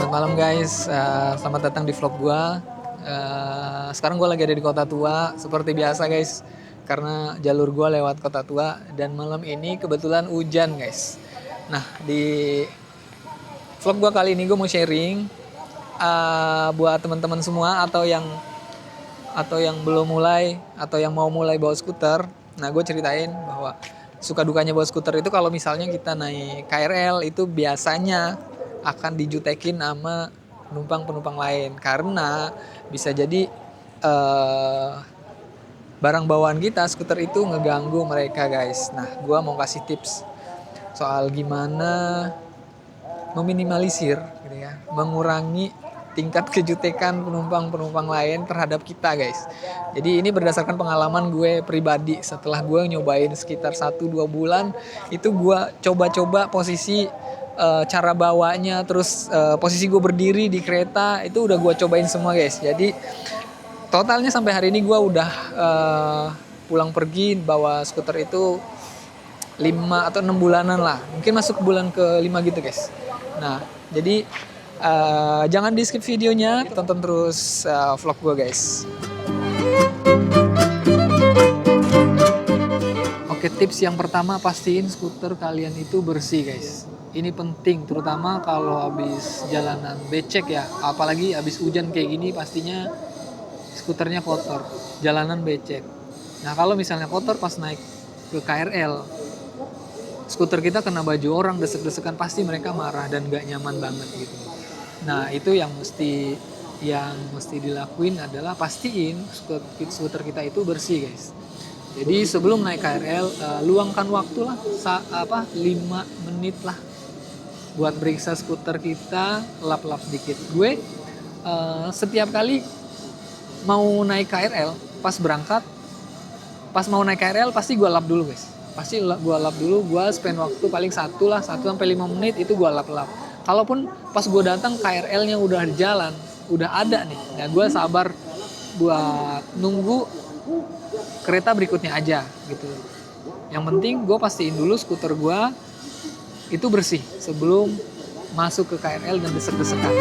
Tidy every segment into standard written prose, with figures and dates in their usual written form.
Selamat malam guys, selamat datang di vlog gua. Sekarang gua lagi ada di Kota Tua, seperti biasa guys, karena jalur gua lewat Kota Tua dan malam ini kebetulan hujan guys. Nah di vlog gua kali ini gua mau sharing buat teman-teman semua atau yang belum mulai atau yang mau mulai bawa skuter. Nah gue ceritain bahwa suka dukanya bawa skuter itu kalau misalnya kita naik KRL itu biasanya akan dijutekin sama penumpang-penumpang lain karena bisa jadi barang bawaan kita skuter itu ngeganggu mereka guys. Nah gue mau kasih tips soal gimana meminimalisir gitu ya, mengurangi tingkat kejutekan penumpang-penumpang lain terhadap kita guys. Jadi ini berdasarkan pengalaman gue pribadi setelah gue nyobain sekitar 1-2 bulan itu gue coba-coba posisi cara bawanya, terus posisi gue berdiri di kereta itu udah gue cobain semua guys. Jadi totalnya sampai hari ini gue udah pulang pergi bawa skuter itu 5 atau 6 bulanan lah. Mungkin masuk bulan ke-5 gitu guys. Nah, jadi jangan di skip videonya, tonton terus vlog gue guys. Oke, tips yang pertama pastiin skuter kalian itu bersih guys. Ini penting, terutama kalau habis jalanan becek ya. Apalagi habis hujan kayak gini pastinya skuternya kotor, jalanan becek. Nah kalau misalnya kotor pas naik ke KRL, skuter kita kena baju orang, desek-desekan, pasti mereka marah dan gak nyaman banget gitu. Nah itu yang mesti dilakuin adalah pastiin skuter kita itu bersih guys. Jadi sebelum naik KRL luangkan waktu lah 5 menit lah buat periksa skuter kita, lap-lap sedikit. Gue setiap kali mau naik KRL pas mau naik KRL pasti gue lap dulu guys. Pasti gue lap dulu, gue spend waktu paling 1 sampai 5 menit itu gue lap-lap. Kalaupun pas gue datang KRL-nya udah jalan, udah ada nih, nah gue sabar buat nunggu kereta berikutnya aja gitu. Yang penting gue pastiin dulu skuter gue itu bersih sebelum masuk ke KRL dan desek-desekan.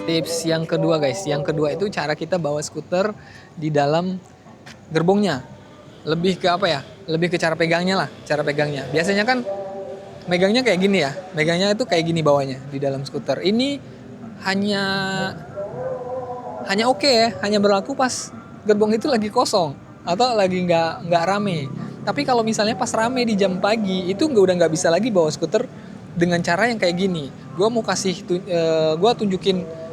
Tips yang kedua guys, yang kedua itu cara kita bawa skuter di dalam gerbongnya. Lebih ke apa ya? Lebih ke cara pegangnya lah, cara pegangnya. Biasanya kan megangnya kayak gini ya, megangnya itu kayak gini bawahnya di dalam skuter. Ini hanya oke ya, hanya berlaku pas gerbong itu lagi kosong atau lagi nggak rame. Tapi kalau misalnya pas rame di jam pagi itu udah nggak bisa lagi bawa skuter dengan cara yang kayak gini. Gue mau gue tunjukin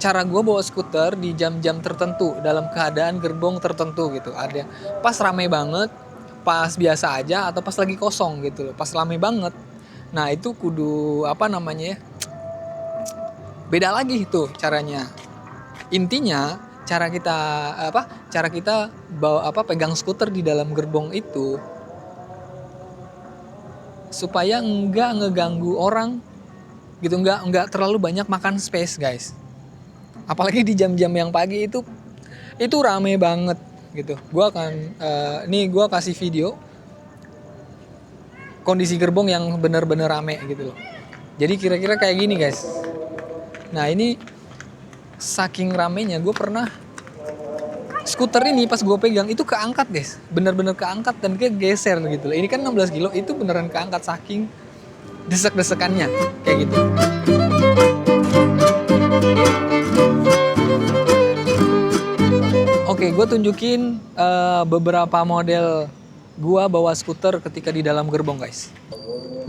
cara gue bawa skuter di jam-jam tertentu dalam keadaan gerbong tertentu gitu. Ada pas rame banget, pas biasa aja, atau pas lagi kosong gitu loh. Pas rame banget, nah itu kudu beda lagi tuh caranya. Intinya cara kita bawa pegang skuter di dalam gerbong itu supaya enggak ngeganggu orang gitu, enggak terlalu banyak makan space guys. Apalagi di jam-jam yang pagi itu rame banget gitu. Gua kasih video kondisi gerbong yang bener-bener rame gitu loh. Jadi kira-kira kayak gini guys. Nah ini saking ramenya gue pernah skuter ini pas gue pegang itu keangkat guys, bener-bener keangkat dan kegeser gitu loh. Ini kan 16 kilo itu beneran keangkat saking desek-desekannya kayak gitu. Oke, gue tunjukin beberapa model gue bawa skuter ketika di dalam gerbong guys.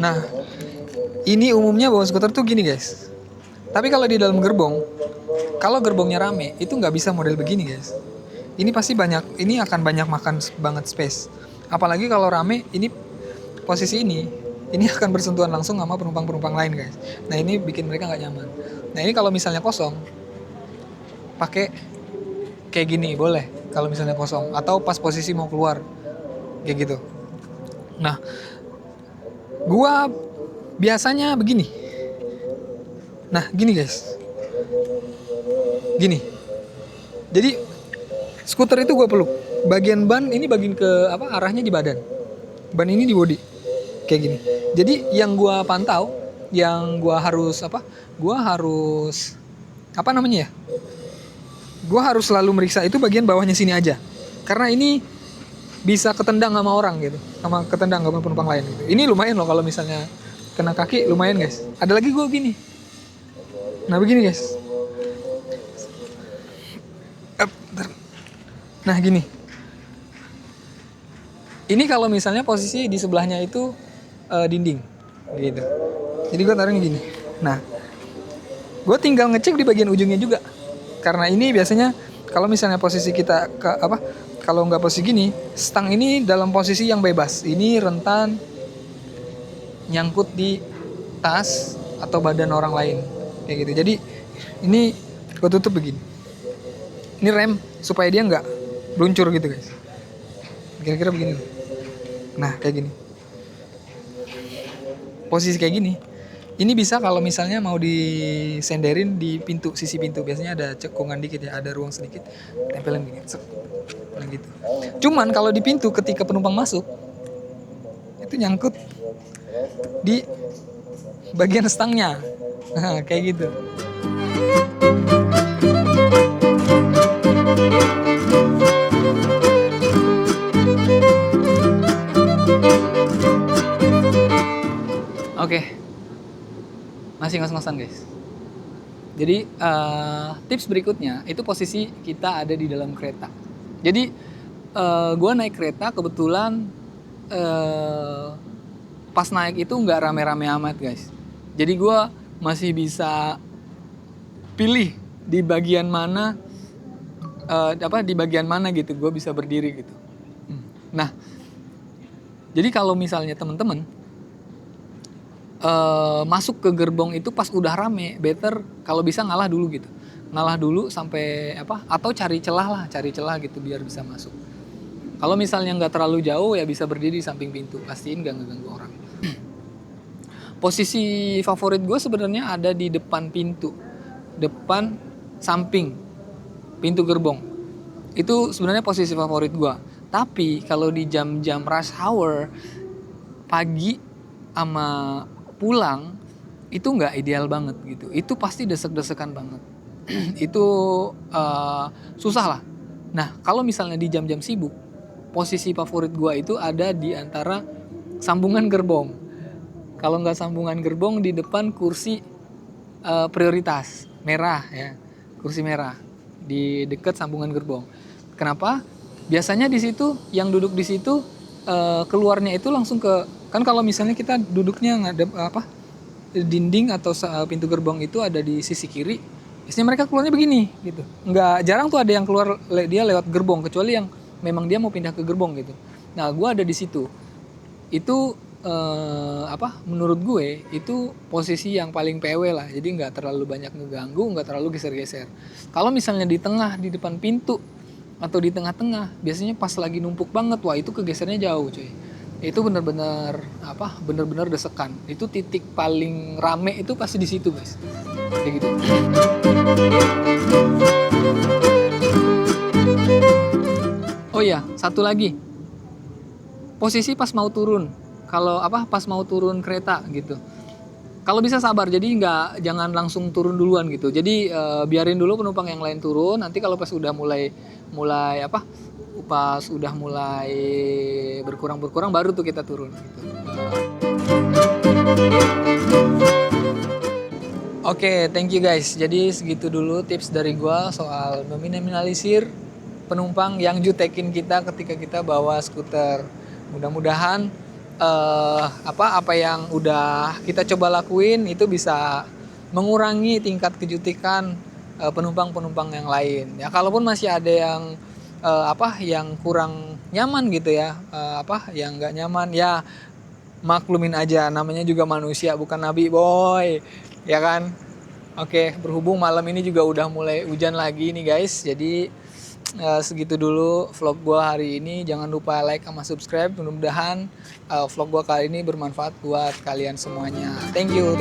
Nah, ini umumnya bawa skuter tuh gini guys. Tapi kalau di dalam gerbong, kalau gerbongnya rame, itu nggak bisa model begini guys. Ini pasti ini akan banyak makan banget space. Apalagi kalau rame, ini posisi ini akan bersentuhan langsung sama penumpang-penumpang lain guys. Nah ini bikin mereka nggak nyaman. Nah ini kalau misalnya kosong, pakai kayak gini boleh kalau misalnya kosong, atau pas posisi mau keluar kayak gitu. Nah gua biasanya begini. Nah gini guys, Gini. Jadi skuter itu gue peluk. Bagian ban ini bagian ke apa? Arahnya di badan. Ban ini di body. Kayak gini. Jadi yang gue pantau, yang gue harus apa? Gue harus apa namanya ya? Gue harus selalu meriksa itu bagian bawahnya sini aja. Karena ini bisa ketendang sama orang gitu, sama ketendang sama penumpang lain gitu. Ini lumayan loh kalau misalnya kena kaki, lumayan guys. Ada lagi gue gini. Nah begini guys. Nah gini. Ini kalau misalnya posisi di sebelahnya itu dinding gitu. Jadi gue taruhnya gini. Nah, gue tinggal ngecek di bagian ujungnya juga. Karena ini biasanya kalau misalnya posisi kita ke apa? Kalau nggak posisi gini, stang ini dalam posisi yang bebas. Ini rentan nyangkut di tas atau badan orang lain kayak gitu. Jadi ini gue tutup begini. Ini rem supaya dia nggak meluncur gitu guys. Kira-kira begini. Nah kayak gini. Posisi kayak gini. Ini bisa kalau misalnya mau disenderin di pintu, sisi pintu. Biasanya ada cekungan dikit ya, ada ruang sedikit. Tempelin gini, tempelin gitu. Cuman kalau di pintu ketika penumpang masuk, itu nyangkut di bagian stangnya. Nah, kayak gitu. Oke. Masih ngos-ngosan guys. Jadi tips berikutnya itu posisi kita ada di dalam kereta. Jadi gue naik kereta kebetulan pas naik itu nggak rame-rame amat guys. Jadi gue masih bisa pilih di bagian mana di bagian mana gitu gue bisa berdiri gitu. Nah, jadi kalau misalnya teman-teman masuk ke gerbong itu pas udah rame, better kalau bisa ngalah dulu gitu. Ngalah dulu sampai atau cari celah gitu biar bisa masuk. Kalau misalnya nggak terlalu jauh ya bisa berdiri di samping pintu, pastiin nggak ngeganggu orang. Posisi favorit gue sebenarnya ada di depan pintu, depan samping pintu gerbong. Itu sebenarnya posisi favorit gue. Tapi kalau di jam-jam rush hour pagi sama pulang itu nggak ideal banget gitu. Itu pasti desek-desekan banget. Itu susah lah. Nah kalau misalnya di jam-jam sibuk, posisi favorit gue itu ada di antara sambungan gerbong. Kalau nggak sambungan gerbong di depan kursi prioritas merah ya, kursi merah di dekat sambungan gerbong. Kenapa? Biasanya di situ yang duduk di situ keluarnya itu langsung ke, kan kalau misalnya kita duduknya ngadep dinding atau pintu gerbong itu ada di sisi kiri, biasanya mereka keluarnya begini gitu. Nggak jarang tuh ada yang keluar dia lewat gerbong, kecuali yang memang dia mau pindah ke gerbong gitu. Nah gue ada di situ. Itu menurut gue itu posisi yang paling PW lah, jadi nggak terlalu banyak ngeganggu, nggak terlalu geser-geser. Kalau misalnya di tengah, di depan pintu atau di tengah-tengah, biasanya pas lagi numpuk banget, wah itu kegesernya jauh cuy. Itu benar-benar benar-benar desekan. Itu titik paling rame itu pasti di situ guys, kayak gitu. Oh iya, satu lagi, posisi pas mau turun. Kalau pas mau turun kereta gitu, kalau bisa sabar, jadi jangan langsung turun duluan gitu. Jadi biarin dulu penumpang yang lain turun. Nanti kalau pas udah mulai pas udah mulai berkurang baru tuh kita turun gitu. Oke, thank you guys. Jadi segitu dulu tips dari gua soal meminimalisir penumpang yang jutekin kita ketika kita bawa skuter. Mudah-mudahan apa yang udah kita coba lakuin itu bisa mengurangi tingkat kejutikan penumpang-penumpang yang lain. Ya kalaupun masih ada yang yang kurang nyaman gitu ya, yang nggak nyaman ya maklumin aja, namanya juga manusia bukan nabi boy, ya kan. Oke, berhubung malam ini juga udah mulai hujan lagi nih guys, jadi segitu dulu vlog gua hari ini. Jangan lupa like sama subscribe. Mudah-mudahan vlog gua kali ini bermanfaat buat kalian semuanya. Thank you.